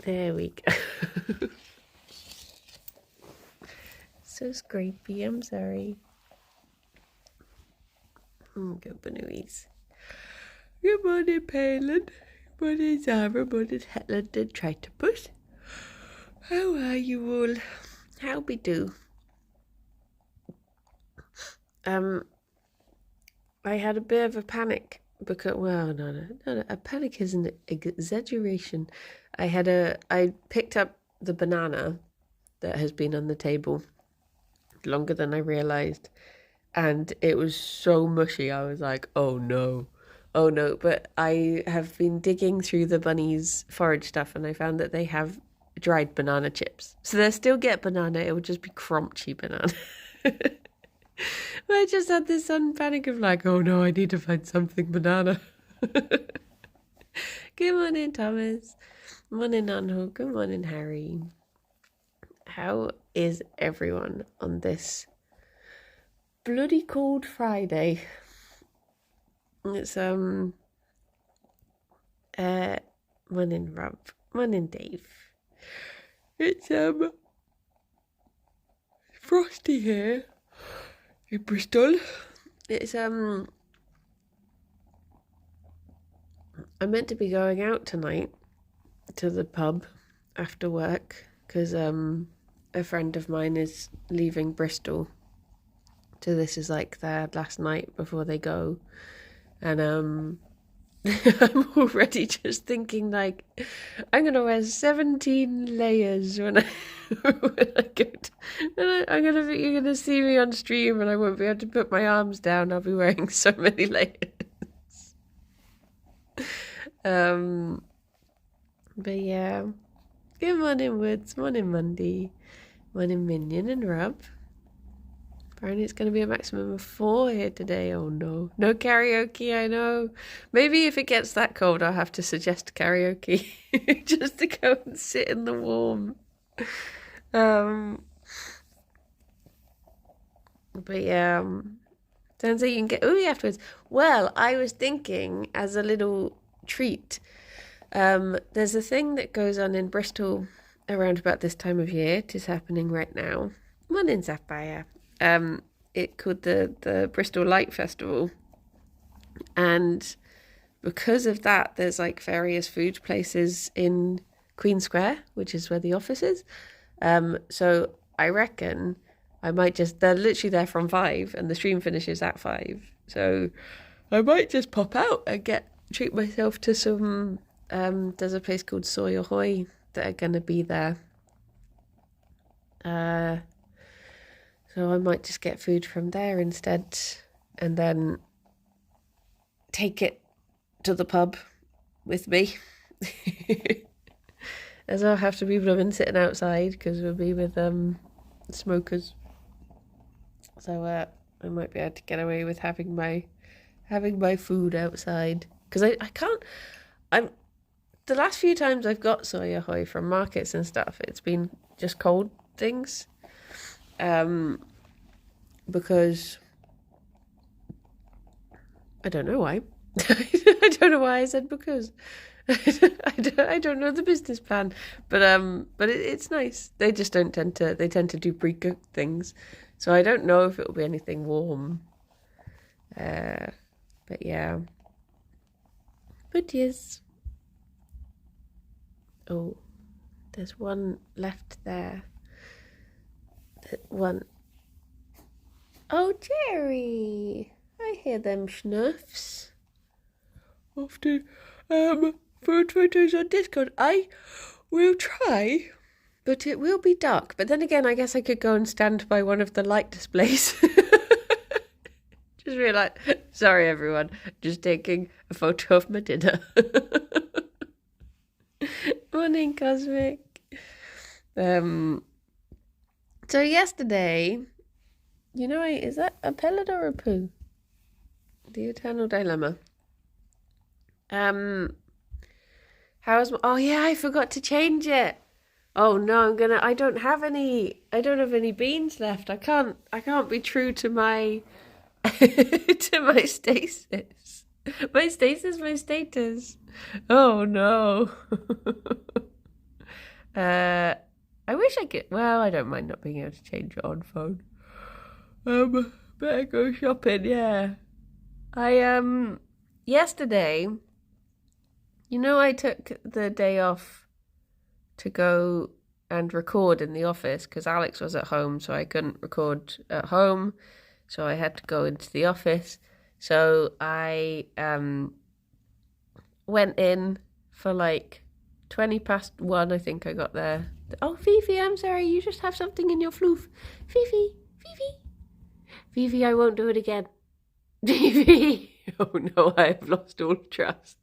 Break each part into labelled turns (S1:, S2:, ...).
S1: There we go. So scrapey, I'm sorry. Good Banooies. Good morning, Palin. Good morning, Zara. Good morning, Hetland and Tritopus. How are you all? How we do? I had a bit of a panic because, well, no, a panic is an exaggeration. I picked up the banana that has been on the table longer than I realised, and it was so mushy. I was like, oh no. But I have been digging through the bunnies' forage stuff, and I found that they have dried banana chips. So they'll still get banana, it would just be crunchy banana. I just had this sudden panic of like, oh no, I need to find something banana. Good morning, Thomas. Morning, Anho. Good morning, Harry. How is everyone on this bloody cold Friday? It's morning, Rob. Morning, Dave. It's frosty here in Bristol. It's I'm meant to be going out tonight to the pub after work because a friend of mine is leaving Bristol. So this is like their last night before they go. And I'm already just thinking like I'm gonna wear 17 layers when I go you're gonna see me on stream and I won't be able to put my arms down. I'll be wearing so many layers. But yeah. Good morning, Woods. Morning, Monday. Morning, Minion and Rob. Apparently it's going to be a maximum of 4 here today. Oh no. No karaoke, I know. Maybe if it gets that cold, I'll have to suggest karaoke. Just to go and sit in the warm. But yeah. Turns out you can get ooey afterwards. Well, I was thinking as a little treat. There's a thing that goes on in Bristol around about this time of year. It is happening right now. Morning, Sapphire. It called the Bristol Light Festival, and because of that there's like various food places in Queen Square, which is where the office is. So I reckon I might just, they're literally there from 5 and the stream finishes at 5, so I might just pop out and treat myself to some there's a place called Soy Ahoy that are gonna be there. So I might just get food from there instead and then take it to the pub with me. As I'll have to be blooming sitting outside because we'll be with smokers. So I might be able to get away with having my food outside. Because I can't... The last few times I've got soy ahoy from markets and stuff, it's been just cold things. Because I don't know why. I don't know why I said because. I don't know the business plan, but it's nice. They just don't tend to do pre-cooked things, so I don't know if it will be anything warm. But yeah. But yes. Oh, there's one left there. One. Oh, Gerry! I hear them schnuffs. After phone photos on Discord. I will try, but it will be dark. But then again, I guess I could go and stand by one of the light displays. Just realised. Sorry, everyone. Just taking a photo of my dinner. Morning, Cosmic. So yesterday, is that a pellet or a poo? The eternal dilemma. Oh yeah, I forgot to change it. Oh no, I don't have any beans left. I can't be true to my to my stasis. My status. Oh no. I wish I could. Well, I don't mind not being able to change it on phone. Better go shopping. Yeah. Yesterday, I took the day off to go and record in the office because Alex was at home, so I couldn't record at home, so I had to go into the office. So I went in for like 1:20, I think I got there. Oh, Fifi, I'm sorry, you just have something in your floof. Fifi, I won't do it again. Fifi. Oh no, I've lost all trust.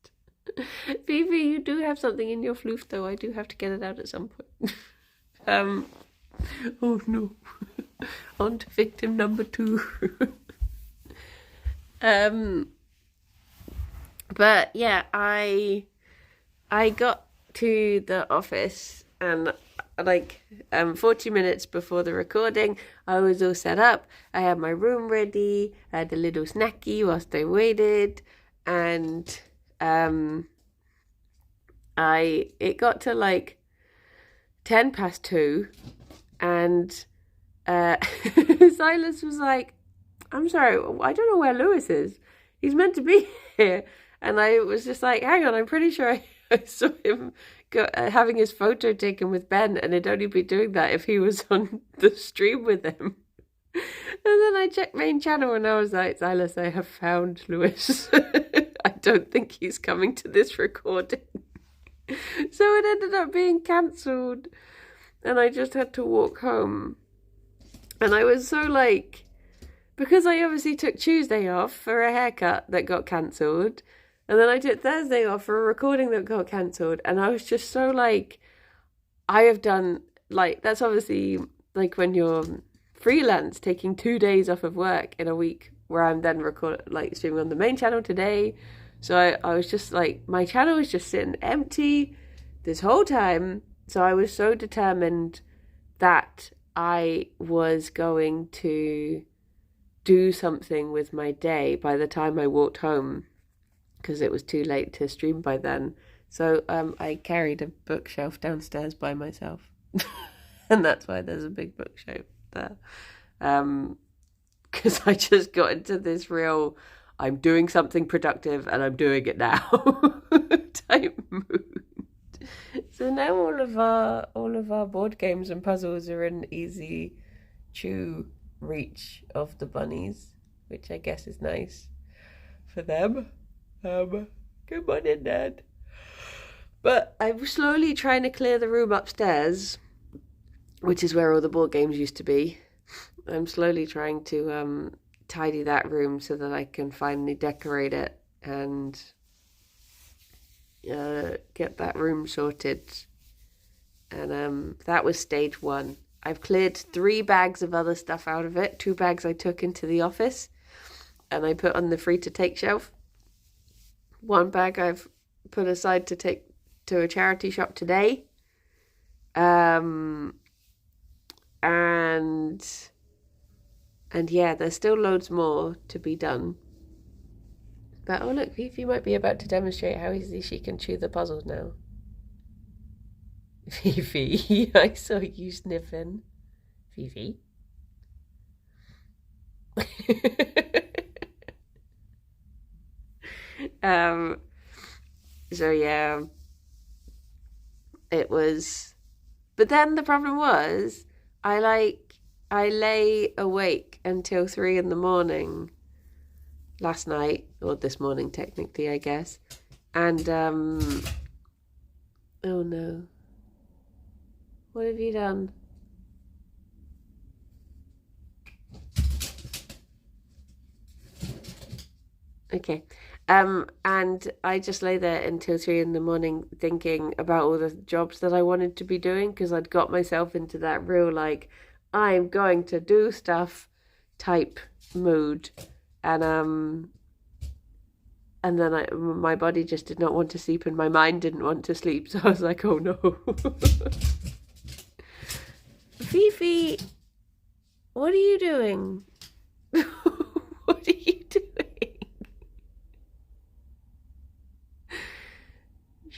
S1: Fifi, you do have something in your floof, though. I do have to get it out at some point. Oh no. On to victim number 2. But yeah, I got to the office and 40 minutes before the recording, I was all set up. I had my room ready. I had a little snacky whilst I waited, and it got to like 2:10, and Silas was like, "I'm sorry, I don't know where Lewis is. He's meant to be here." And I was just like, "Hang on, I'm pretty sure I saw him having his photo taken with Ben, and he'd only be doing that if he was on the stream with him." And then I checked main channel and I was like, "Silas, I have found Lewis." I don't think he's coming to this recording. So it ended up being cancelled and I just had to walk home. And I was so like, because I obviously took Tuesday off for a haircut that got cancelled, and then I took Thursday off for a recording that got cancelled, and I was just so like, I have done, like, that's obviously like when you're freelance, taking 2 days off of work in a week, where I'm then streaming on the main channel today. So I was just like, my channel was just sitting empty this whole time. So I was so determined that I was going to do something with my day by the time I walked home, because it was too late to stream by then. So I carried a bookshelf downstairs by myself. And that's why there's a big bookshelf there. Because I just got into this real, I'm doing something productive and I'm doing it now type mood. So now all of our board games and puzzles are in easy chew reach of the bunnies, which I guess is nice for them. Good morning, Dad. But I'm slowly trying to clear the room upstairs, which is where all the board games used to be. I'm slowly trying to tidy that room so that I can finally decorate it and get that room sorted. And that was stage 1. I've cleared 3 bags of other stuff out of it. 2 bags I took into the office and I put on the free to take shelf. 1 bag I've put aside to take to a charity shop today. And yeah, there's still loads more to be done. But oh look, Fifi might be about to demonstrate how easy she can chew the puzzles now. Fifi, I saw you sniffing. Fifi. So yeah, it was, but then the problem was I lay awake until 3 a.m. last night, or this morning technically, I guess. And oh no, what have you done? Okay. And I just lay there until 3 a.m. thinking about all the jobs that I wanted to be doing, because I'd got myself into that real like, I'm going to do stuff type mood. And then my body just did not want to sleep and my mind didn't want to sleep. So I was like, oh no. Fifi, what are you doing? What are you doing?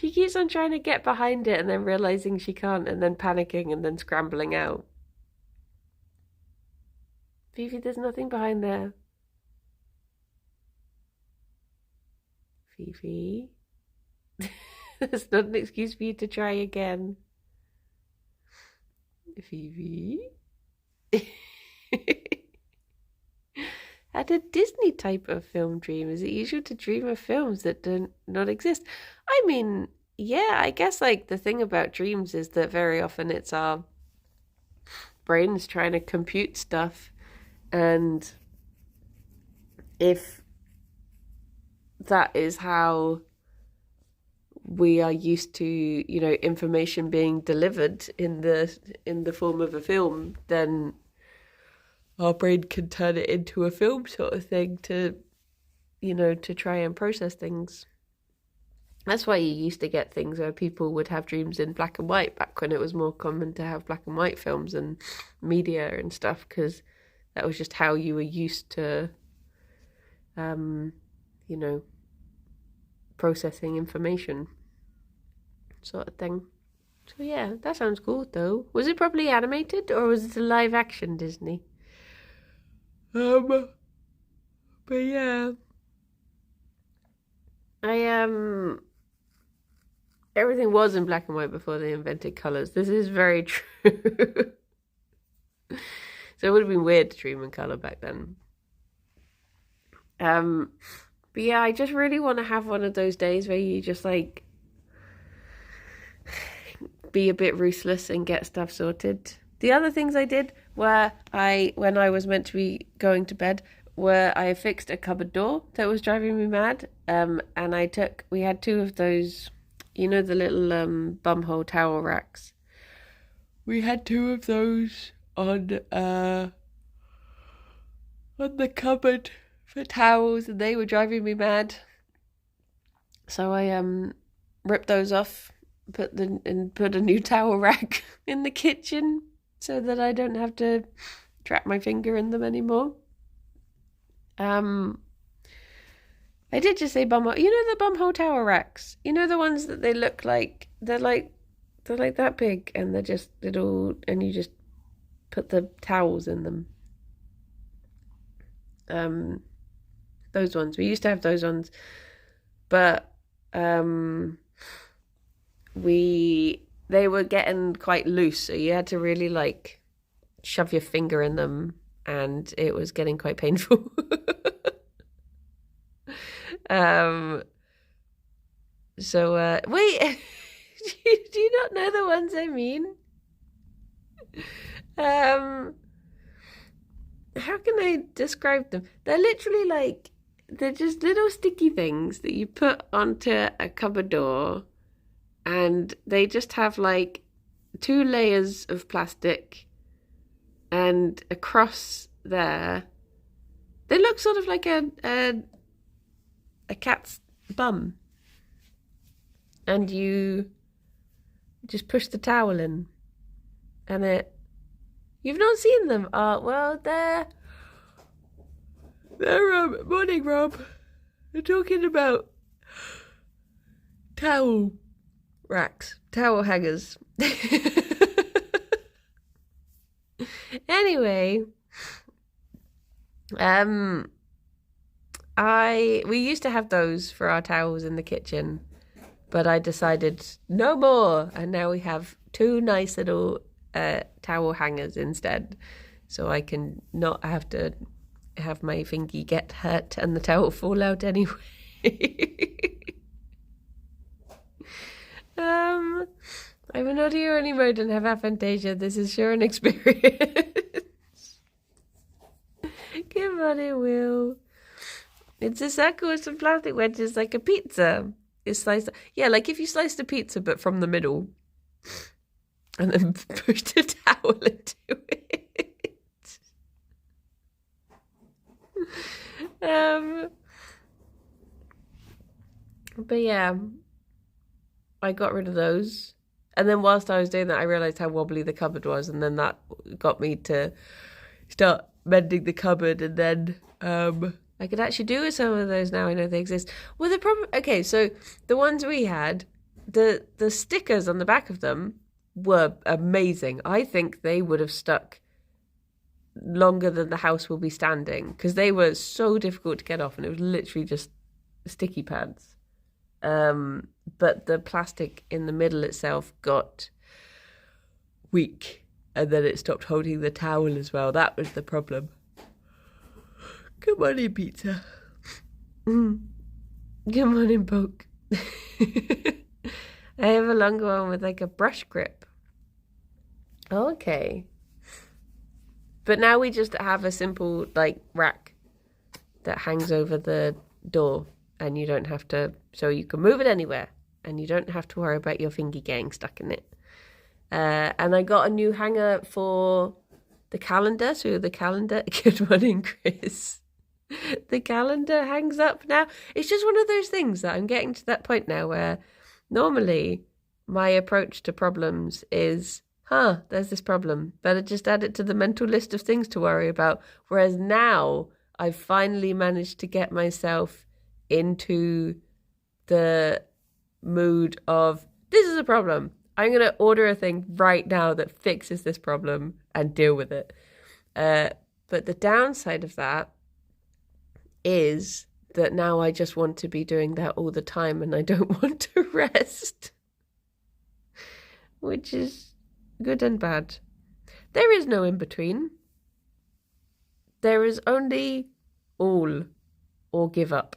S1: She keeps on trying to get behind it and then realizing she can't and then panicking and then scrambling out. Fifi, there's nothing behind there. Fifi. That's not an excuse for you to try again. Fifi. At a Disney type of film dream, is it usual to dream of films that do not exist? I mean, yeah, I guess like the thing about dreams is that very often it's our brains trying to compute stuff, and if that is how we are used to, you know, information being delivered in the form of a film, then our brain can turn it into a film sort of thing to, you know, to try and process things. That's why you used to get things where people would have dreams in black and white back when it was more common to have black and white films and media and stuff, because that was just how you were used to, you know, processing information sort of thing. So yeah, that sounds cool though. Was it properly animated or was it a live action Disney? But yeah, everything was in black and white before they invented colors. This is very true. So it would have been weird to dream in color back then. But yeah, I just really want to have one of those days where you just like be a bit ruthless and get stuff sorted. The other things I did were when I was meant to be going to bed, were I fixed a cupboard door that was driving me mad. And we had two of those, you know, the little bumhole towel racks. We had two of those on the cupboard for towels, and they were driving me mad. So I ripped those off, put a new towel rack in the kitchen so that I don't have to trap my finger in them anymore. I did just say bumhole. You know the bumhole towel racks? You know the ones that they look like they're like that big, and they're just little, and you just put the towels in them. Those ones. We used to have those ones, but they were getting quite loose, so you had to really like shove your finger in them, and it was getting quite painful. So wait, do you not know the ones I mean? How can I describe them? They're literally like, they're just little sticky things that you put onto a cupboard door, and they just have like 2 layers of plastic, and across there they look sort of like a cat's bum, and you just push the towel in, and you've not seen them? Well, they're morning, Rob. They're talking about towel racks, towel hangers. Anyway, we used to have those for our towels in the kitchen, but I decided no more, and now we have 2 nice little towel hangers instead, so I can not have to have my fingy get hurt and the towel fall out anyway. I'm an audio-only mode and have aphantasia. This is sure an experience. Come on, it will. It's a circle with some plastic wedges like a pizza. It's sliced. Yeah, like if you sliced a pizza but from the middle and then pushed a towel into it. But yeah, I got rid of those. And then whilst I was doing that, I realised how wobbly the cupboard was, and then that got me to start mending the cupboard, and then I could actually do with some of those now. I know they exist. Well, the problem... Okay, so the ones we had, the stickers on the back of them were amazing. I think they would have stuck longer than the house will be standing because they were so difficult to get off, and it was literally just sticky pads. But the plastic in the middle itself got weak, and then it stopped holding the towel as well. That was the problem. Come on in, pizza. Come on in, poke. I have a longer one with like a brush grip. Okay. But now we just have a simple like rack that hangs over the door, and you don't have to, so you can move it anywhere and you don't have to worry about your finger getting stuck in it. And I got a new hanger for the calendar. So the calendar, good morning, Chris. The calendar hangs up now. It's just one of those things that I'm getting to that point now where normally my approach to problems is, there's this problem. Better just add it to the mental list of things to worry about. Whereas now I've finally managed to get myself into the mood of, this is a problem. I'm going to order a thing right now that fixes this problem and deal with it. But the downside of that is that now I just want to be doing that all the time and I don't want to rest. Which is good and bad. There is no in between. There is only all or give up.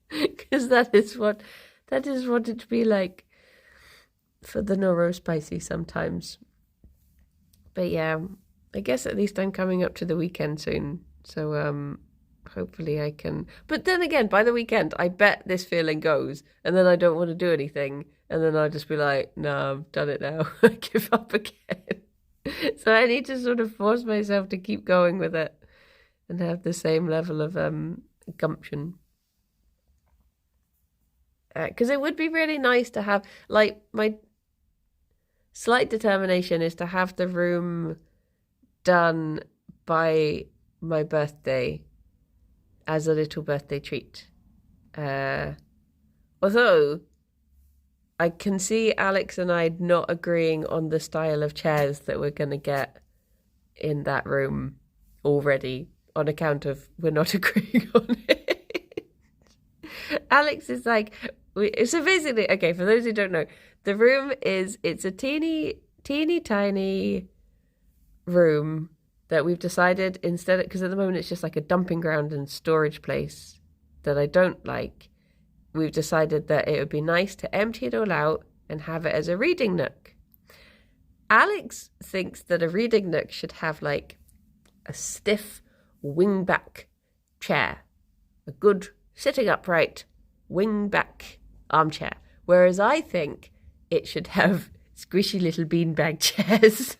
S1: Because that is what it'd be like for the neurospicy sometimes. But yeah, I guess at least I'm coming up to the weekend soon. So hopefully I can. But then again, by the weekend, I bet this feeling goes, and then I don't want to do anything, and then I'll just be like, no, I've done it now. I give up again. So I need to sort of force myself to keep going with it and have the same level of gumption. Because it would be really nice to have, like, my slight determination is to have the room done by my birthday as a little birthday treat. Although I can see Alex and I not agreeing on the style of chairs that we're going to get in that room already on account of we're not agreeing on it. Alex is like, so basically, okay, for those who don't know, the room it's a teeny tiny room that we've decided instead, because at the moment it's just like a dumping ground and storage place that I don't like. We've decided that it would be nice to empty it all out and have it as a reading nook. Alex thinks that a reading nook should have like a stiff wing-back chair, a good sitting upright wing-back armchair, whereas I think it should have squishy little beanbag chairs.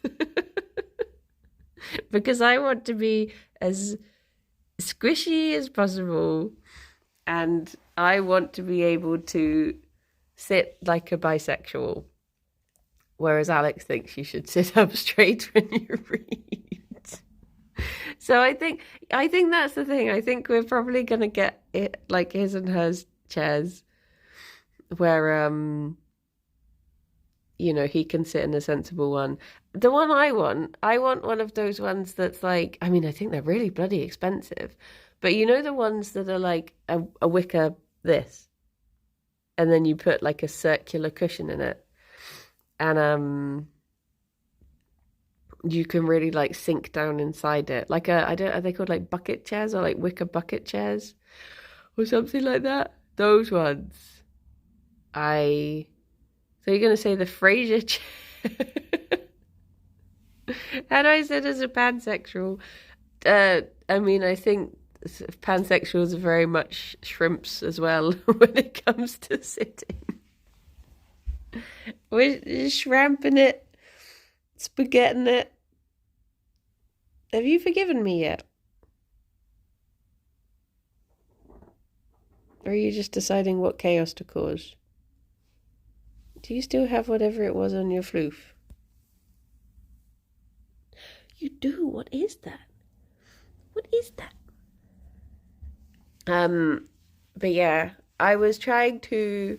S1: Because I want to be as squishy as possible, and I want to be able to sit like a bisexual, whereas Alex thinks you should sit up straight when you read. So I think that's the thing. I think we're probably going to get it like his and hers chairs where he can sit in a sensible one. The one I want one of those ones that's like, I mean, I think they're really bloody expensive, but the ones that are like a wicker this, and then you put like a circular cushion in it, and you can really like sink down inside it. Like are they called like bucket chairs or like wicker bucket chairs or something like that? Those ones. So you're going to say the Fraser chair? How do I say it as a pansexual? I mean, I think pansexuals are very much shrimps as well when it comes to sitting. We're shramping it, spaghetting it. Have you forgiven me yet? Or are you just deciding what chaos to cause? Do you still have whatever it was on your floof? You do? What is that? What is that? But yeah, I was trying to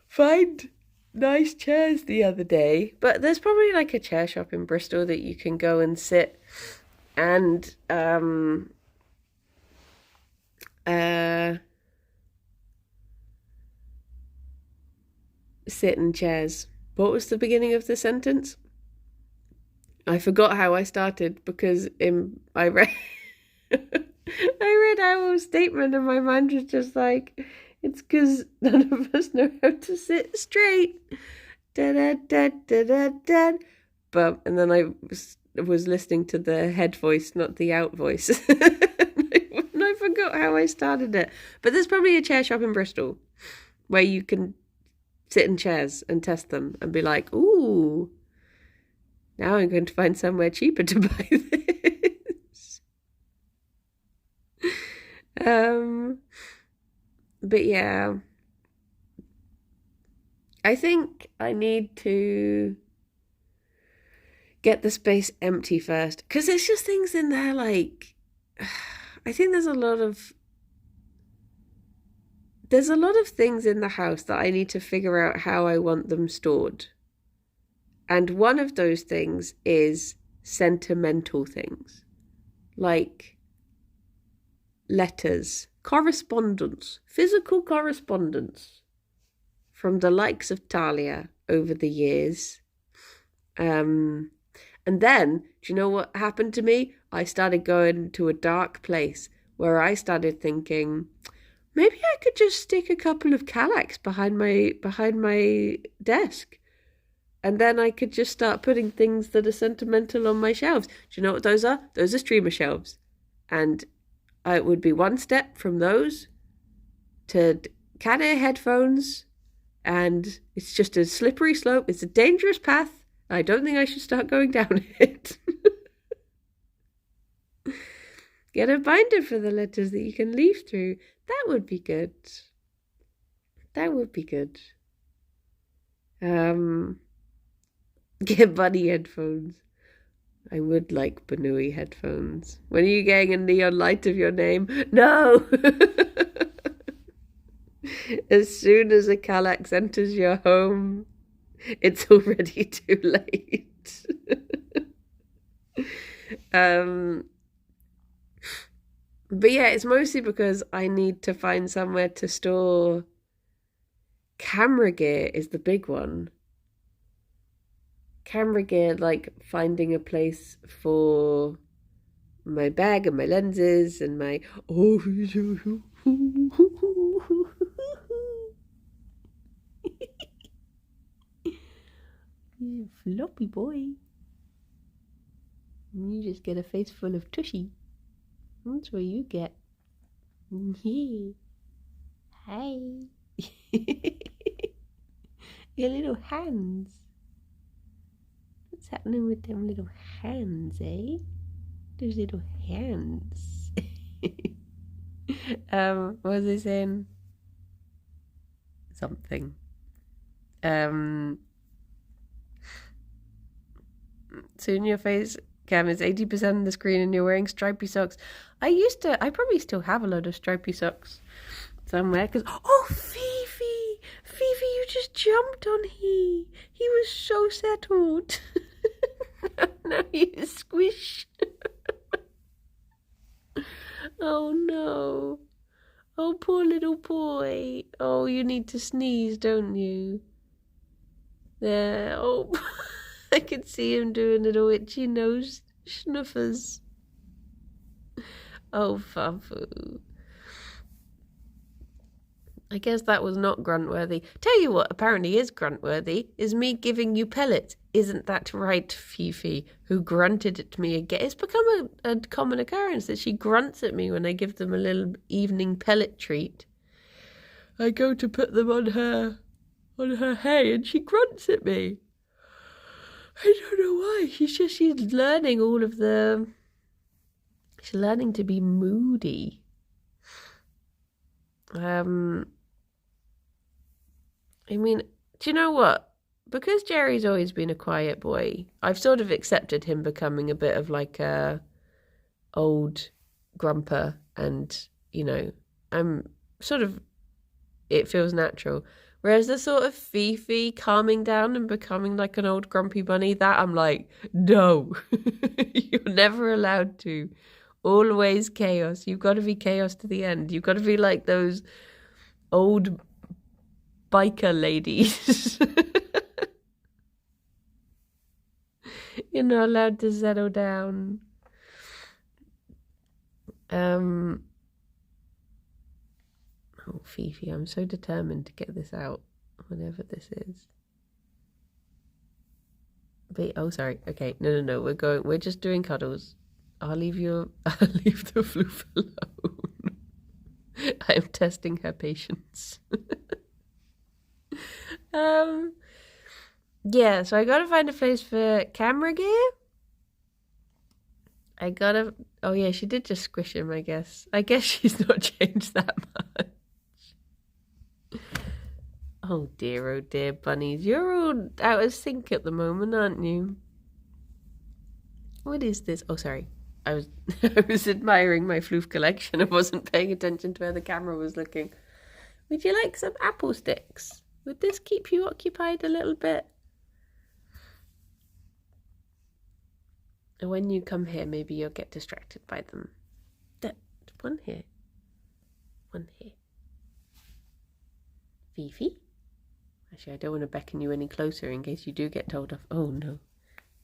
S1: find nice chairs the other day, but there's probably like a chair shop in Bristol that you can go and sit and sit in chairs. What was the beginning of the sentence? I forgot how I started because I read I read our statement and my mind was just like, it's because none of us know how to sit straight. Da da da da da da. But and then I was listening to the head voice, not the out voice. And I forgot how I started it. But there's probably a chair shop in Bristol where you can sit in chairs and test them and be like, ooh, now I'm going to find somewhere cheaper to buy this. But yeah, I think I need to get the space empty first, because there's just things in there like, I think there's a lot of things in the house that I need to figure out how I want them stored. And one of those things is sentimental things, like letters, correspondence, physical correspondence from the likes of Talia over the years. And then, do you know what happened to me? I started going to a dark place where I started thinking, maybe I could just stick a couple of Kallax behind my desk. And then I could just start putting things that are sentimental on my shelves. Do you know what those are? Those are streamer shelves. And it would be one step from those to cat ear headphones. And it's just a slippery slope. It's a dangerous path. I don't think I should start going down it. Get a binder for the letters that you can leaf through. That would be good. That would be good. Get bunny headphones. I would like Banui headphones. When are you getting a neon light of your name? No! As soon as a Kallax enters your home, it's already too late. But yeah, it's mostly because I need to find somewhere to store camera gear is the big one. Camera gear, like finding a place for my bag and my lenses and my you floppy boy. You just get a face full of tushy. That's what you get. Hi. Your little hands. What's happening with them little hands, eh? Those little hands. What was I saying? Something. Soon your face cam is 80% of the screen and you're wearing stripy socks. I probably still have a load of stripy socks somewhere, because, oh, Fifi, you just jumped on he was so settled. Now you squish. Oh no, oh poor little boy. Oh, you need to sneeze, don't you? There, oh. I could see him doing little itchy nose snuffers. Oh, Fafu. I guess that was not grunt-worthy. Tell you what apparently is grunt-worthy is me giving you pellets. Isn't that right, Fifi, who grunted at me again? It's become a common occurrence that she grunts at me when I give them a little evening pellet treat. I go to put them on her hay and she grunts at me. I don't know why. She's learning all of the... She's learning to be moody. I mean, do you know what? Because Gerry's always been a quiet boy, I've sort of accepted him becoming a bit of like a old grumper, and, you know, I'm sort of it feels natural. Whereas the sort of Fifi calming down and becoming like an old grumpy bunny, that I'm like, no, you're never allowed to. Always chaos. You've got to be chaos to the end. You've got to be like those old biker ladies. You're not allowed to settle down. Oh, Fifi, I'm so determined to get this out, whatever this is. But, oh, sorry. Okay, no. We're just doing cuddles. I'll leave the floof alone. I am testing her patience. Yeah, so I gotta find a place for camera gear. Oh yeah, she did just squish him, I guess. I guess she's not changed that much. Oh dear, bunnies. You're all out of sync at the moment, aren't you? What is this? Oh, sorry. I was admiring my floof collection. I wasn't paying attention to where the camera was looking. Would you like some apple sticks? Would this keep you occupied a little bit? And when you come here, maybe you'll get distracted by them. One here. One here. Fifi? Actually, I don't want to beckon you any closer in case you do get told off. Oh, no.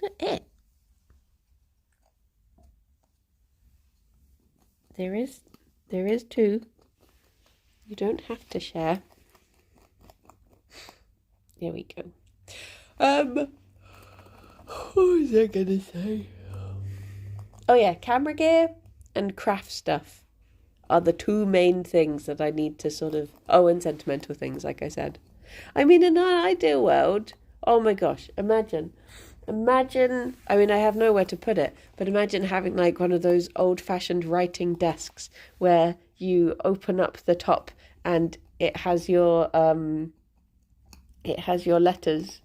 S1: Not it. There is two. You don't have to share. There we go. What was I gonna say? Oh yeah, camera gear and craft stuff are the two main things that I need to sort of... Oh, and sentimental things, like I said. I mean, in an ideal world, oh my gosh, imagine, I mean, I have nowhere to put it, but imagine having like one of those old-fashioned writing desks where you open up the top and it has your letters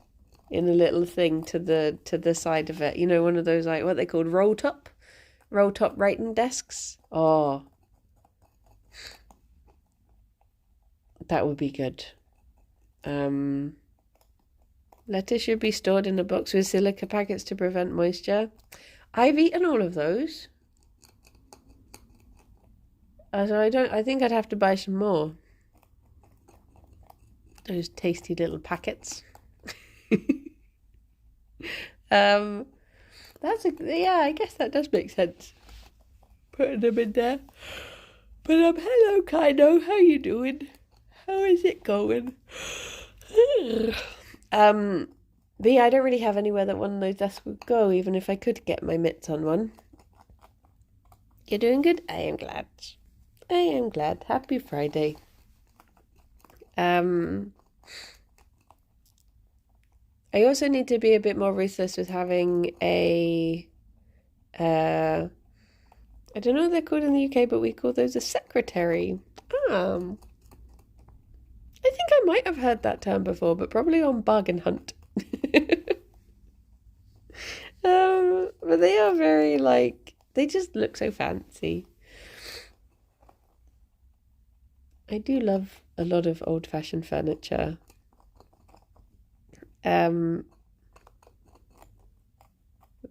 S1: in a little thing to the side of it. You know, one of those, like, what they called, roll top writing desks. Oh, that would be good. Lettuce should be stored in a box with silica packets to prevent moisture. I've eaten all of those. So I think I'd have to buy some more. Those tasty little packets. I guess that does make sense. Putting them in there. But hello, Kino. How you doing? How is it going? But yeah, I don't really have anywhere that one of those desks would go, even if I could get my mitts on one. You're doing good? I am glad. Happy Friday. I also need to be a bit more ruthless with having I don't know what they're called in the UK, but we call those a secretary. I think I might have heard that term before, but probably on Bargain Hunt. But they are very, they just look so fancy. I do love a lot of old-fashioned furniture.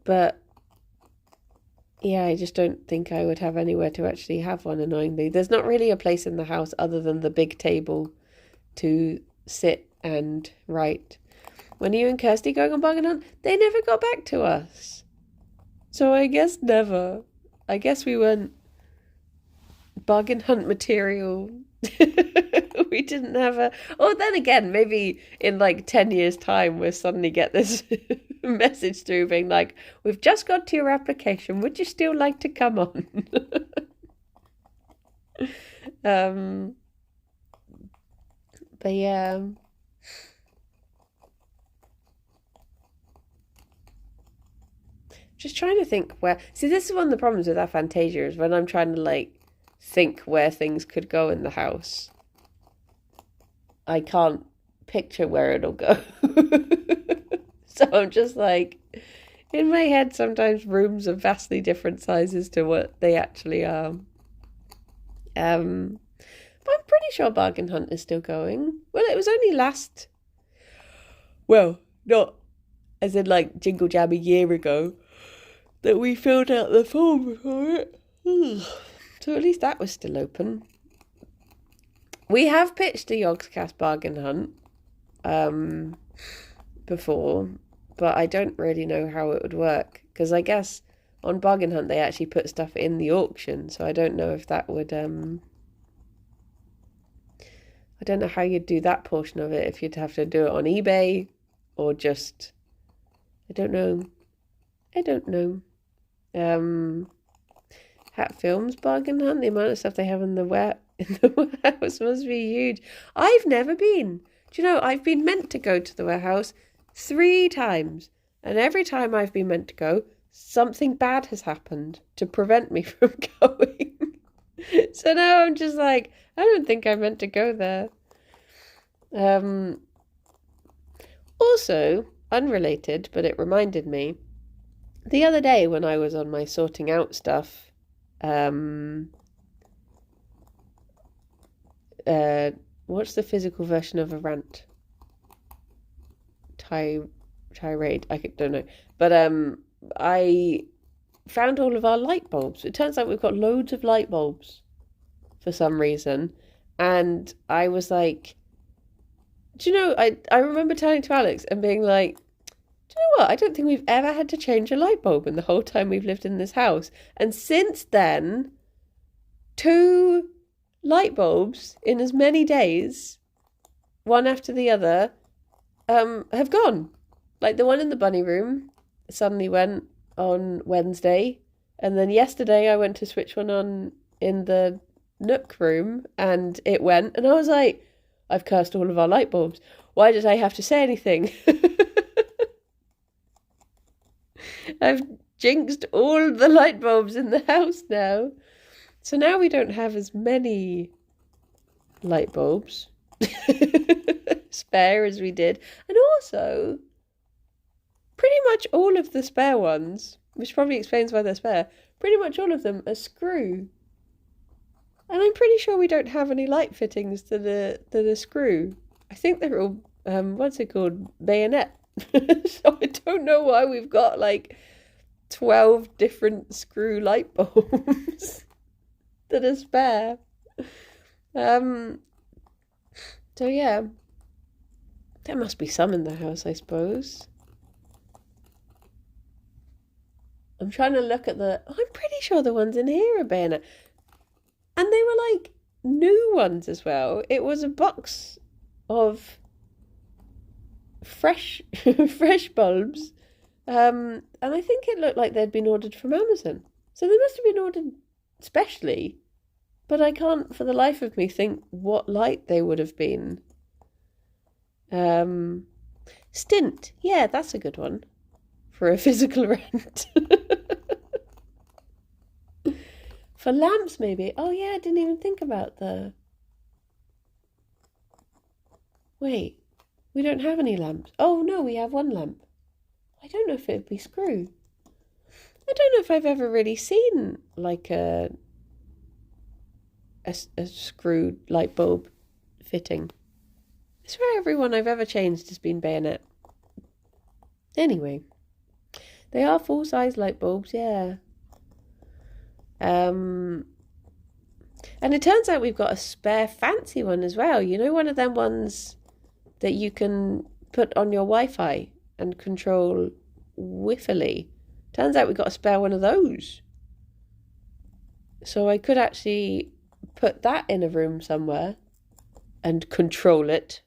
S1: But yeah, I just don't think I would have anywhere to actually have one, annoyingly. There's not really a place in the house other than the big table to sit and write. When are you and Kirsty going on Bargain Hunt? They never got back to us. So I guess never. I guess we weren't Bargain Hunt material. We didn't have a... Oh, then again, maybe in 10 years' time we'll suddenly get this message through being like, we've just got to your application. Would you still like to come on? But yeah... Just trying to think where... See, this is one of the problems with aphantasia, is when I'm trying to, think where things could go in the house. I can't picture where it'll go. So I'm just in my head, sometimes rooms are vastly different sizes to what they actually are. But I'm pretty pretty sure Bargain Hunt is still going. Well, it was only well, not as in like Jingle Jam a year ago, that we filled out the form for it. So at least that was still open. We have pitched a Yogscast Bargain Hunt before, but I don't really know how it would work, because I guess on Bargain Hunt they actually put stuff in the auction, so I don't know if that would I don't know how you'd do that portion of it, if you'd have to do it on eBay or just I don't know. Hat Films Bargain Hunt, the amount of stuff they have in the warehouse must be huge. I've never been. Do you know, I've been meant to go to the warehouse 3 times, and every time I've been meant to go, something bad has happened to prevent me from going. So now I'm just like, I don't think I meant to go there. Also, unrelated, but it reminded me, the other day when I was on my sorting out stuff, what's the physical version of a rant? Tirade? I don't know. But I found all of our light bulbs. It turns out we've got loads of light bulbs for some reason. And I was like, do you know, I remember turning to Alex and being like, do you know what? I don't think we've ever had to change a light bulb in the whole time we've lived in this house. And since then, 2 light bulbs in as many days, one after the other, have gone. Like the one in the bunny room suddenly went on Wednesday, and then yesterday I went to switch one on in the Nook room and it went, and I was like, I've cursed all of our light bulbs. Why did I have to say anything? I've jinxed all the light bulbs in the house now. So now we don't have as many light bulbs spare as we did. And also, pretty much all of the spare ones, which probably explains why they're spare, pretty much all of them are screw. And I'm pretty sure we don't have any light fittings to the screw. I think they're all, what's it called? Bayonet. So I don't know why we've got like 12 different screw light bulbs that are spare. So yeah, there must be some in the house, I suppose. I'm trying to look at I'm pretty sure the ones in here are bayonet. And they were like new ones as well. It was a box of fresh bulbs, and I think it looked like they'd been ordered from Amazon, so they must have been ordered specially, but I can't for the life of me think what light they would have been. Stint, yeah, that's a good one for a physical rent. For lamps maybe. Oh yeah, I didn't even think about wait, we don't have any lamps. Oh no, we have one lamp. I don't know if it would be screw. I don't know if I've ever really seen like a screw light bulb fitting. I swear everyone I've ever changed has been bayonet. Anyway, they are full-size light bulbs, yeah. And it turns out we've got a spare fancy one as well. You know, one of them ones that you can put on your Wi-Fi and control wiffily. Turns out we got a spare one of those. So I could actually put that in a room somewhere and control it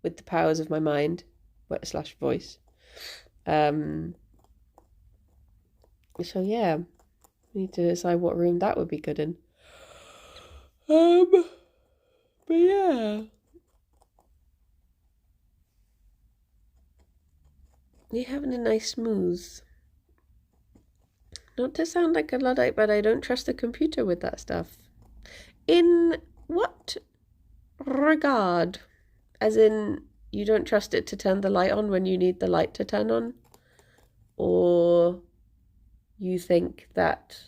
S1: with the powers of my mind / voice. So yeah, we need to decide what room that would be good in. But yeah. You're having a nice smooth. Not to sound like a Luddite, but I don't trust the computer with that stuff. In what regard? As in, you don't trust it to turn the light on when you need the light to turn on? Or you think that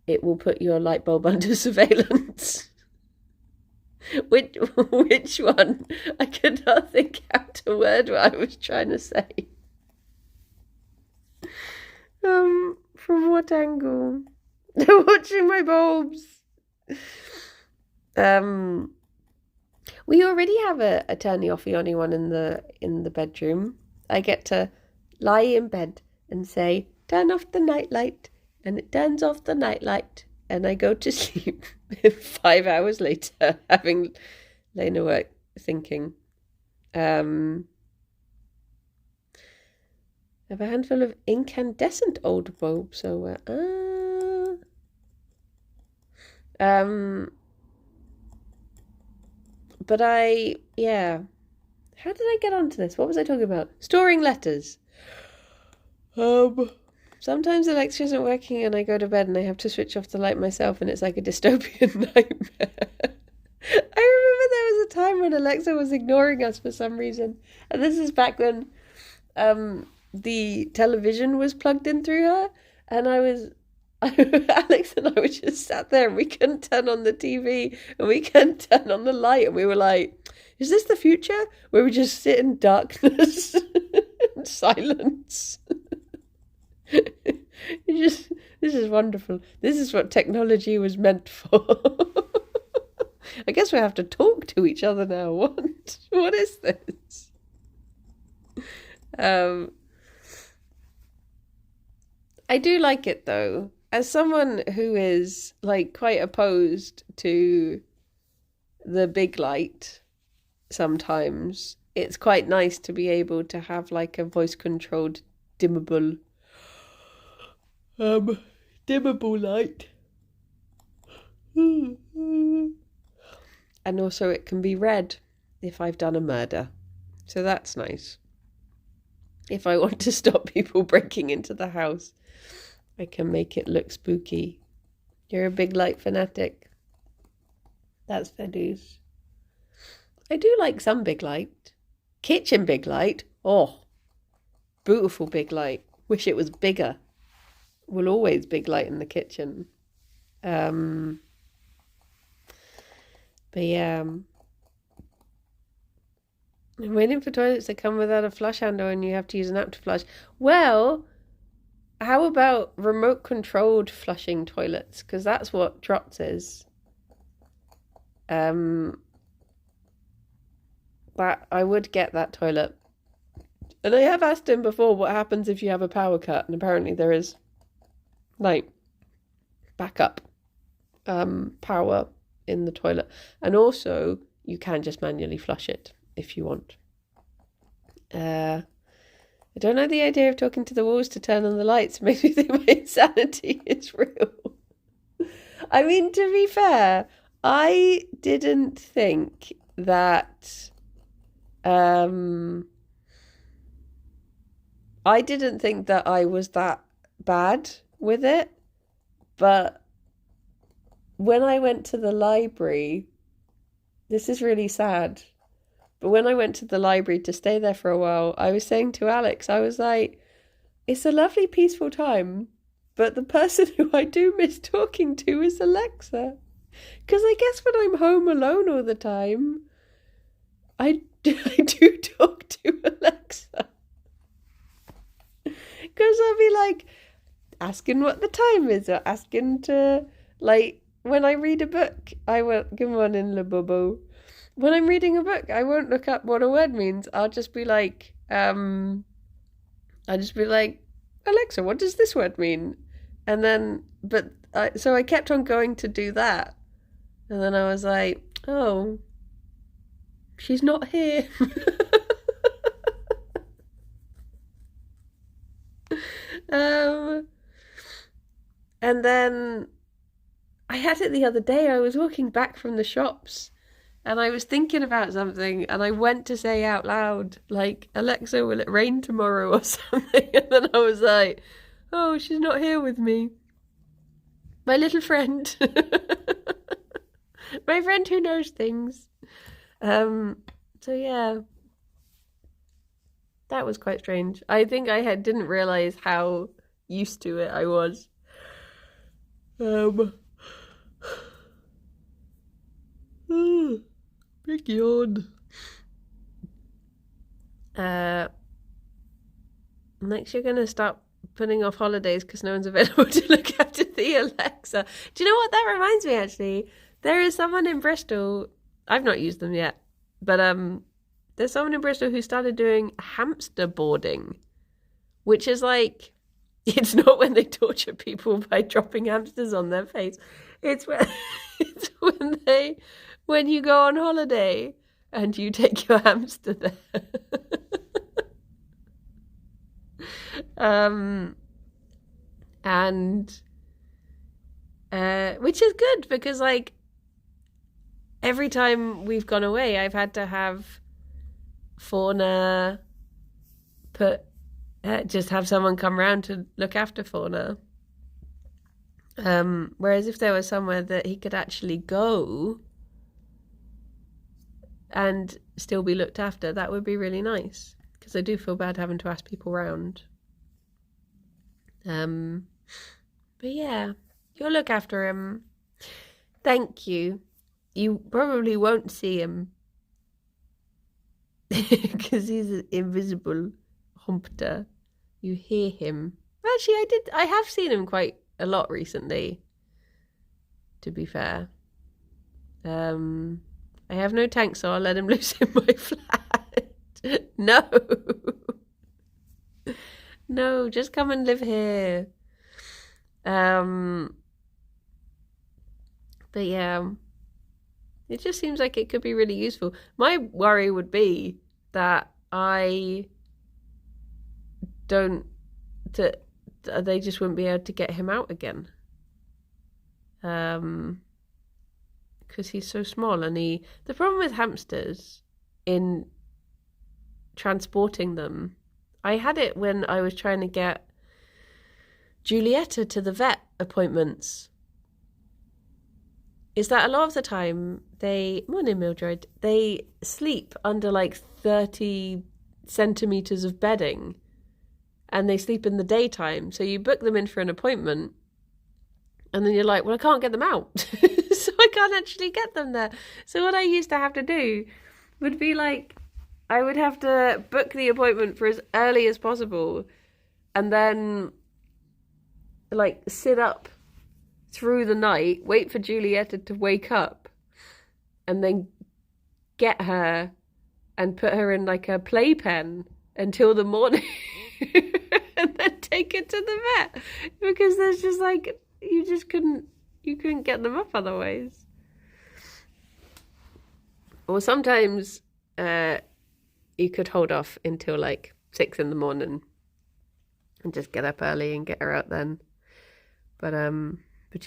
S1: it will put your light bulb under surveillance? Which one? I could not think out a word what I was trying to say. From what angle? Watching my bulbs. We already have a turny offy ony one in the bedroom. I get to lie in bed and say, turn off the nightlight, and it turns off the nightlight, and I go to sleep 5 hours later, having lain awake thinking. I have a handful of incandescent old bulbs, so but how did I get onto this? What was I talking about? Storing letters. Sometimes Alexa isn't working and I go to bed and I have to switch off the light myself and it's like a dystopian nightmare. I remember there was a time when Alexa was ignoring us for some reason. And this is back when the television was plugged in through her, and Alex and I were just sat there and we couldn't turn on the TV and we couldn't turn on the light, and we were like, is this the future? Where we just sit in darkness and silence. This is wonderful. This is what technology was meant for. I guess we have to talk to each other now. What is this? I do like it though. As someone who is like quite opposed to the big light, sometimes it's quite nice to be able to have like a voice controlled dimmable light. And also it can be red if I've done a murder. So that's nice. If I want to stop people breaking into the house, I can make it look spooky. You're a big light fanatic. That's fair dues. I do like some big light. Kitchen big light. Oh, beautiful big light. Wish it was bigger. Will always big light in the kitchen. But yeah. I'm waiting for toilets that come without a flush handle and you have to use an app to flush. Well, how about remote controlled flushing toilets? Because that's what Trots is. That I would get that toilet. And I have asked him before what happens if you have a power cut, and apparently there is like backup power in the toilet. And also you can just manually flush it if you want. I don't know the idea of talking to the walls to turn on the lights. Makes me think my insanity is real. I mean, to be fair, I didn't think that I was that bad with it, but when I went to the library, this is really sad, but when I went to the library to stay there for a while, I was saying to Alex, I was like, it's a lovely peaceful time, but the person who I do miss talking to is Alexa. Because I guess when I'm home alone all the time, I do talk to Alexa. Because I'll be like asking what the time is, or asking to, like, when I read a book, I won't, good morning, Le Bobo. When I'm reading a book, I won't look up what a word means. I'll just be like, Alexa, what does this word mean? And then, so I kept on going to do that. And then I was like, oh, she's not here. And then I had it the other day. I was walking back from the shops and I was thinking about something and I went to say out loud, like, Alexa, will it rain tomorrow or something? And then I was like, oh, she's not here with me. My little friend. My friend who knows things. So yeah. That was quite strange. I think I didn't realise how used to it I was. yawn. Next, you're going to start putting off holidays because no one's available to look after the Alexa. Do you know what that reminds me, actually? There is someone in Bristol, I've not used them yet, but there's someone in Bristol who started doing hamster boarding, which is like, it's not when they torture people by dropping hamsters on their face. It's when you go on holiday and you take your hamster there. Which is good because, like, every time we've gone away, I've had to have Fauna just have someone come round to look after Fauna. Whereas if there was somewhere that he could actually go and still be looked after, that would be really nice. Because I do feel bad having to ask people round. But yeah, you'll look after him. Thank you. You probably won't see him because he's an invisible humpter. You hear him. Actually, I have seen him quite a lot recently, to be fair. I have no tank, so I'll let him loose in my flat. No. No, just come and live here. But yeah, it just seems like it could be really useful. My worry would be that they just wouldn't be able to get him out again. Because he's so small, and the problem with hamsters in transporting them, I had it when I was trying to get Julietta to the vet appointments, is that a lot of the time morning Mildred, they sleep under like 30 centimetres of bedding, and they sleep in the daytime. So you book them in for an appointment, and then you're like, well, I can't get them out. So I can't actually get them there. So what I used to have to do would be like, I would have to book the appointment for as early as possible, and then like sit up through the night, wait for Julietta to wake up, and then get her and put her in like a playpen until the morning and then take her to the vet, because there's just like, you couldn't get them up otherwise. Or sometimes you could hold off until like 6 a.m. and just get up early and get her out then. But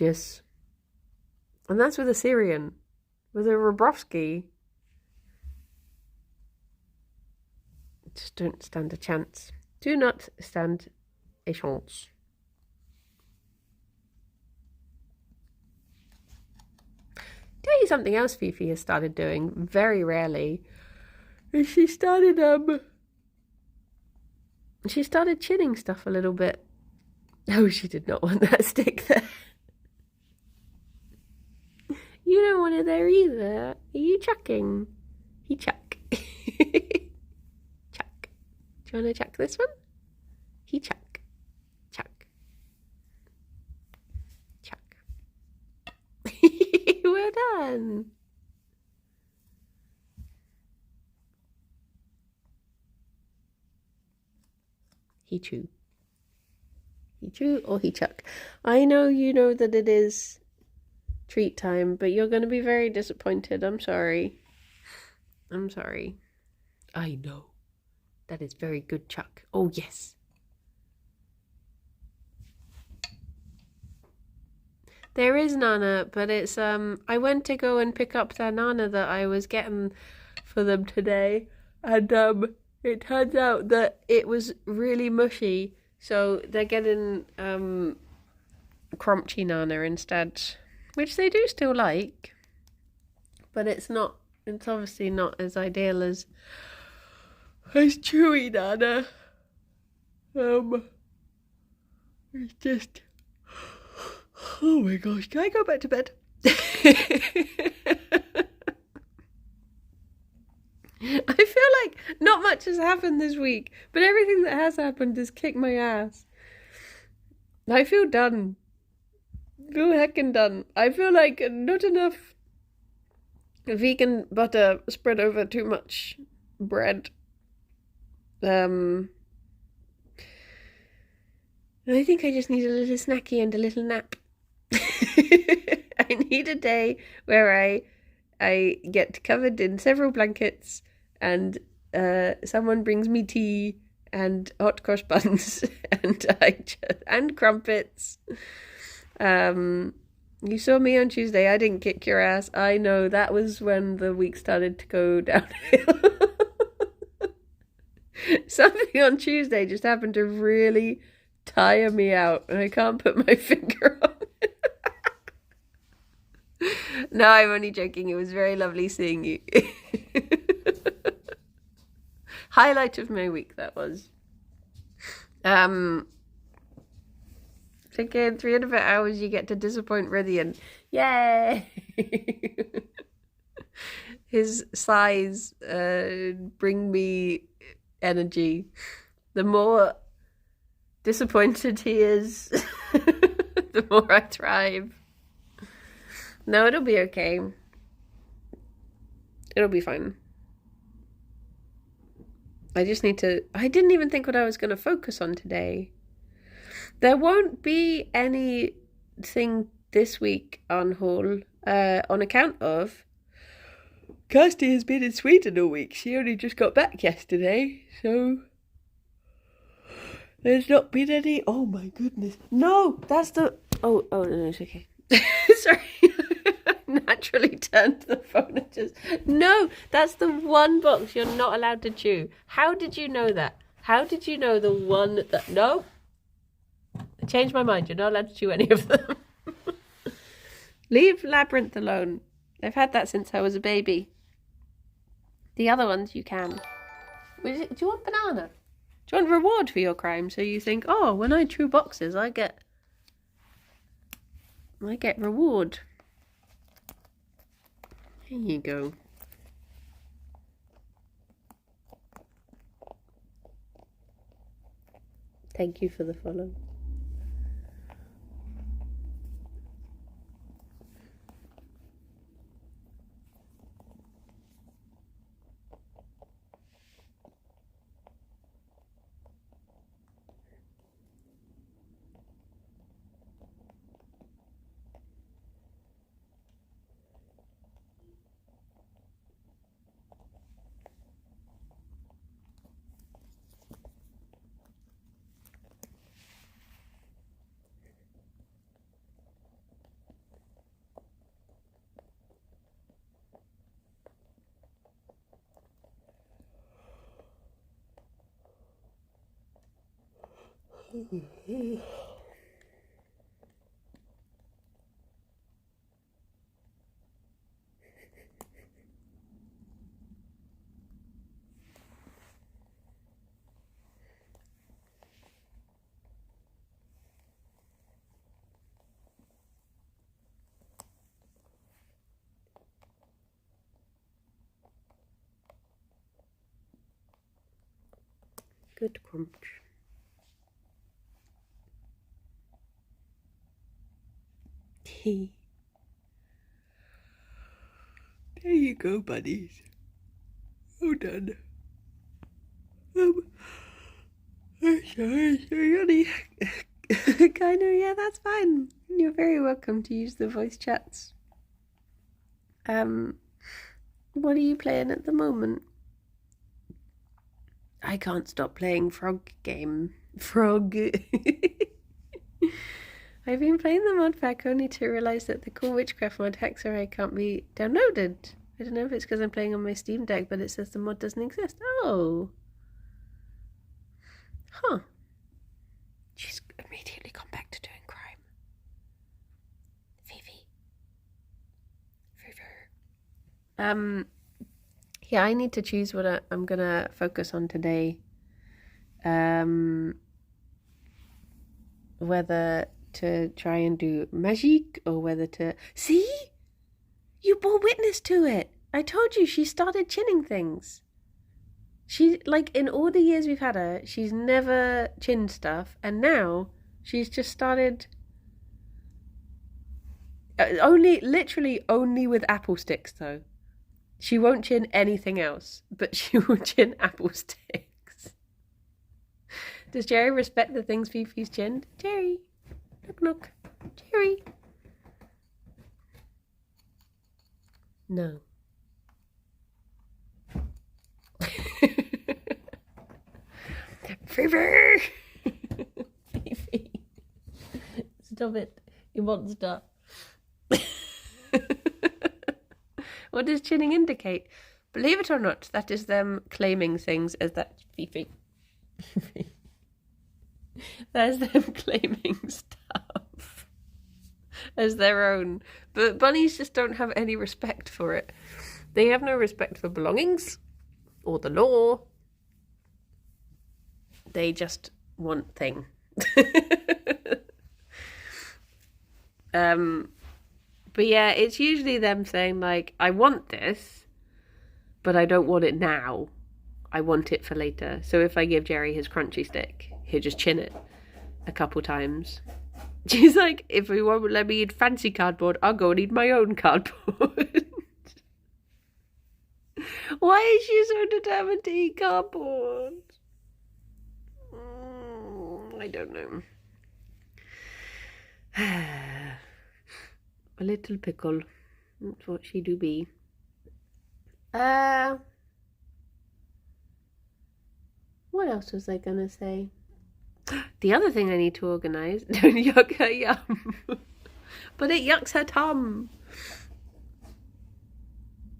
S1: yes. And that's with a Syrian. With a Robrovsky, just don't stand a chance. Do not stand a chance. Tell you something else Fifi has started doing very rarely. She started chinning stuff a little bit. Oh, she did not want that stick there. You don't want it there either. Are you chucking? He chuck. Chuck. Do you want to chuck this one? He chuck. Chuck. Chuck. Well done. He chew. He chew or he chuck. I know you know that it is treat time, but you're going to be very disappointed. I'm sorry. I'm sorry. I know. That is very good, Chuck. Oh, yes. There is Nana, but it's, I went to go and pick up their Nana that I was getting for them today, and, it turns out that it was really mushy, so they're getting, crunchy Nana instead, which they do still like, but it's obviously not as ideal as chewy Nana. It's just, oh my gosh, can I go back to bed? much has happened this week, but everything that has happened has kicked my ass. I feel done. I feel heckin' done. I feel like not enough vegan butter spread over too much bread. I think I just need a little snacky and a little nap. I need a day where I get covered in several blankets and someone brings me tea and hot cross buns and crumpets. You saw me on Tuesday. I didn't kick your ass. I know that was when the week started to go downhill. Something on Tuesday just happened to really tire me out, and I can't put my finger on it. No, I'm only joking. It was very lovely seeing you. Highlight of my week, that was. Thinking 300 hours you get to disappoint Rithian. Yay! His sighs bring me energy. The more disappointed he is, the more I thrive. No, it'll be okay. It'll be fine. I just need to... I didn't even think what I was going to focus on today. There won't be anything this week on haul on account of... Kirsty has been in Sweden all week. She only just got back yesterday, so... There's not been any... Oh my goodness. No, that's the... Oh, no, it's okay. Sorry. Naturally turned to the phone and just... No, that's the one box you're not allowed to chew. How did you know that? How did you know the one that... No. I changed my mind. You're not allowed to chew any of them. Leave Labyrinth alone. I've had that since I was a baby. The other ones you can. Do you want banana? Do you want reward for your crime? So you think, oh, when I chew boxes, I get reward. Here you go. Thank you for the follow. Good crunch. There you go, buddies. All done. Sorry, Johnny. Kind of, yeah, that's fine. You're very welcome to use the voice chats. What are you playing at the moment? I can't stop playing Frog game. Frog. I've been playing the mod pack only to realise that the cool witchcraft mod Hexarray can't be downloaded. I don't know if it's because I'm playing on my Steam Deck, but it says the mod doesn't exist. Oh. Huh. She's immediately gone back to doing crime. Fifi. Yeah, I need to choose what I'm gonna focus on today. Whether to try and do magic or whether to... See? You bore witness to it. I told you she started chinning things. She, like, in all the years we've had her, she's never chinned stuff, and now she's just started literally only with apple sticks, though. She won't chin anything else, but she will chin apple sticks. Does Gerry respect the things Fifi's chinned? Gerry, knock knock. Gerry. No. Fifi! Fifi. Stop it, you monster. What does chinning indicate? Believe it or not, that is them claiming things as that. Fifi. That is them claiming stuff as their own. But bunnies just don't have any respect for it. They have no respect for belongings or the law. They just want thing. But yeah, it's usually them saying, like, I want this, but I don't want it now. I want it for later. So if I give Gerry his crunchy stick, he'll just chin it a couple times. She's like, if he won't let me eat fancy cardboard, I'll go and eat my own cardboard. Why is she so determined to eat cardboard? I don't know. A little pickle. That's what she do be. What else was I gonna say? The other thing I need to organise. Don't yuck her yum. But it yucks her tum.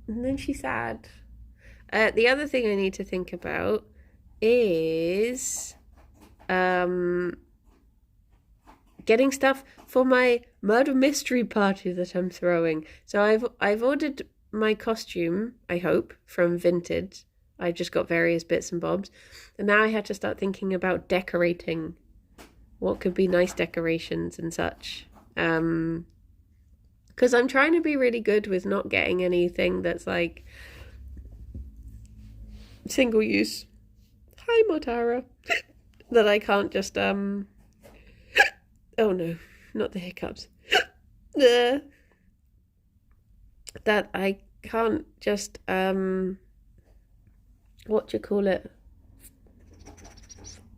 S1: And then she's sad. The other thing I need to think about is getting stuff for my murder mystery party that I'm throwing. So I've ordered my costume, I hope, from Vinted. I've just got various bits and bobs. And now I have to start thinking about decorating. What could be nice decorations and such. Because I'm trying to be really good with not getting anything that's like single use. Hi, Motara. That I can't just, oh no, not the hiccups. That I can't just,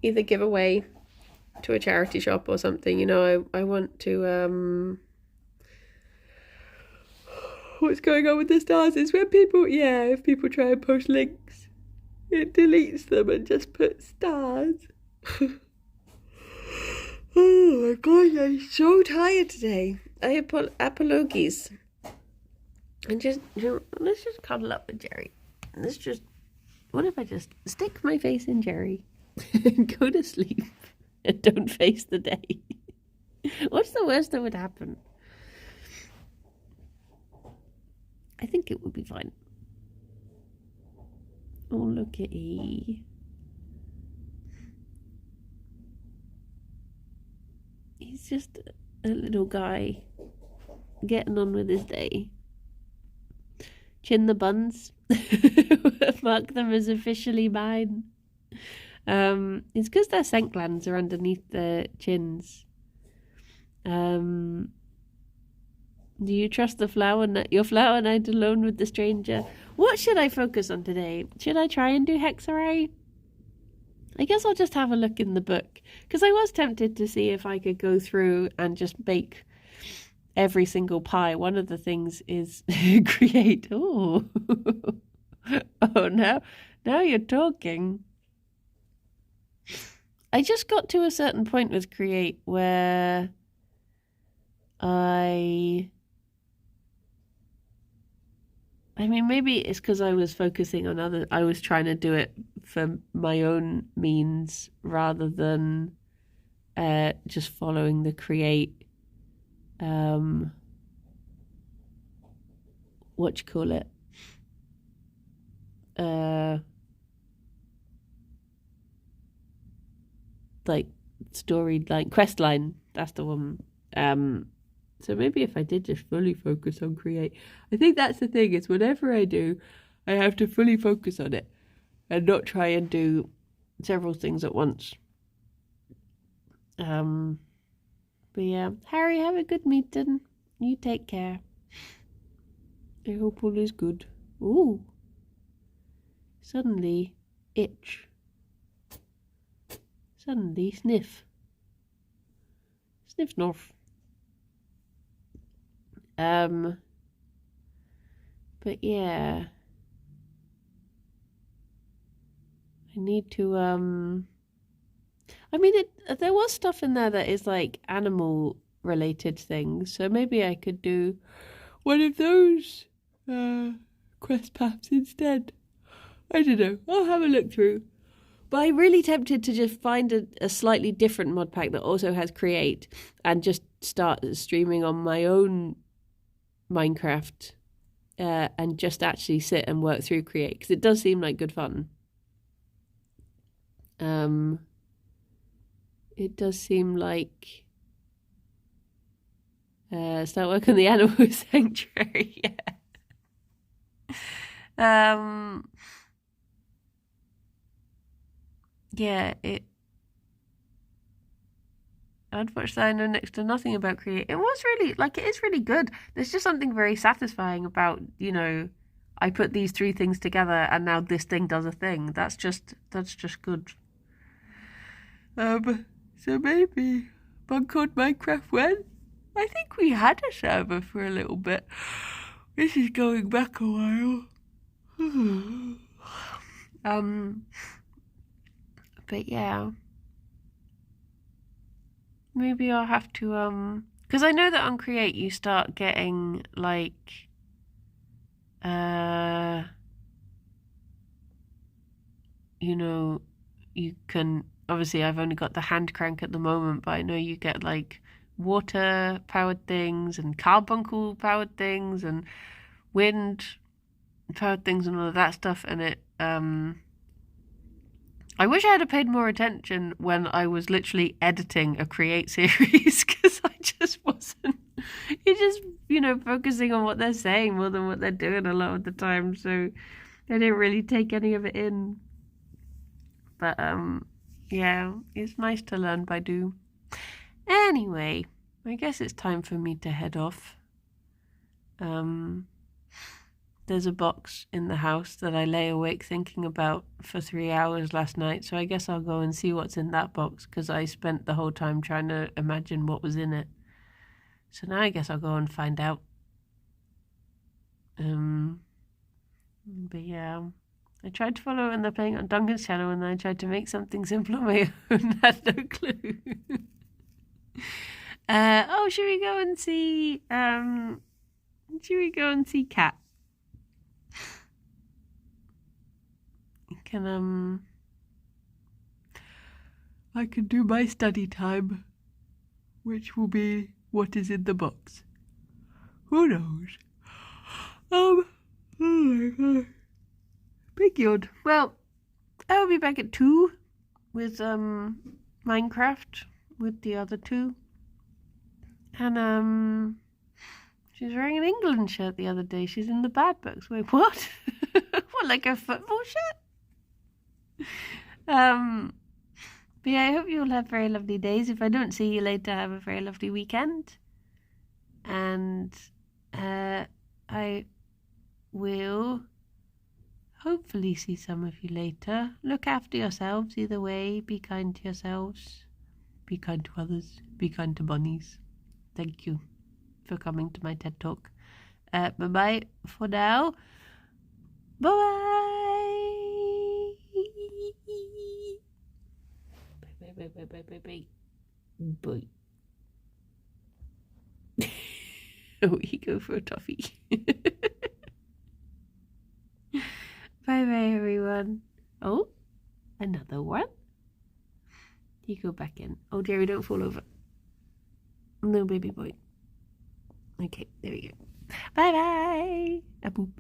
S1: either give away to a charity shop or something. You know, I want to, what's going on with the stars is when people, if people try and post links, it deletes them and just puts stars. Oh my god, I'm so tired today. I apologies. And just, let's just cuddle up with Gerry. What if I just stick my face in Gerry and go to sleep and don't face the day? What's the worst that would happen? I think it would be fine. Oh, look at E. He's just a little guy getting on with his day. Chin the buns. Mark them as officially mine. It's because their scent glands are underneath their chins. Do you trust your flower night alone with the stranger? What should I focus on today? Should I try and do hexarray? I guess I'll just have a look in the book, because I was tempted to see if I could go through and just bake every single pie. One of the things is create. Oh, now you're talking. I just got to a certain point with create where I mean, maybe it's because I was focusing on I was trying to do it for my own means rather than just following the create, like storyline, quest line, that's the one. So maybe if I did just fully focus on create, I think that's the thing, is whenever I do, I have to fully focus on it. and not try and do several things at once. But yeah, Harry, have a good meeting. You take care. I hope all is good. Ooh. Suddenly, itch. Suddenly, sniff. Sniff, snorf. But yeah. I need to, I mean, there was stuff in there that is like animal related things, so maybe I could do one of those quest paths instead. I don't know. I'll have a look through. But I'm really tempted to just find a slightly different mod pack that also has Create and just start streaming on my own Minecraft and just actually sit and work through Create, because it does seem like good fun. It does seem like start work on the animal sanctuary. Yeah, unfortunately I know next to nothing about Create. It was really, like, it is really good. There's just something very satisfying about, you know, I put these three things together and now this thing does a thing. That's just good. So maybe Bug on Minecraft when? I think we had a server for a little bit. This is going back a while. But yeah. Maybe I'll have to, because I know that on Create you start getting, like, you know, you can, obviously I've only got the hand crank at the moment, but I know you get, like, water powered things and carbuncle powered things and wind powered things and all of that stuff, and it, I wish I had paid more attention when I was literally editing a Create series, because I just wasn't. You're just, you know, focusing on what they're saying more than what they're doing a lot of the time, so I didn't really take any of it in. But, yeah, it's nice to learn by do. Anyway, I guess it's time for me to head off. There's a box in the house that I lay awake thinking about for 3 hours last night, so I guess I'll go and see what's in that box, because I spent the whole time trying to imagine what was in it. So now I guess I'll go and find out. But yeah, I tried to follow when they're playing on Duncan's channel, and then I tried to make something simple on my own. Had no clue. Should we go and see? Should we go and see Cat? I can do my study time, which will be what is in the box. Who knows? Oh my god. Big yawn. Well, I'll be back at 2 with Minecraft with the other two. And she was wearing an England shirt the other day. She's in the bad books. Wait, what? What, like a football shirt? But yeah, I hope you all have very lovely days. If I don't see you later, have a very lovely weekend. And I will hopefully see some of you later. Look after yourselves either way. Be kind to yourselves. Be kind to others. Be kind to bunnies. Thank you for coming to my TED Talk. Bye-bye for now. Bye-bye. Bye. Oh, you go for a toffee. Bye, everyone. Oh, another one. You go back in. Oh, Gerry, don't fall over. No, baby boy. Okay, there we go. Bye. A boop.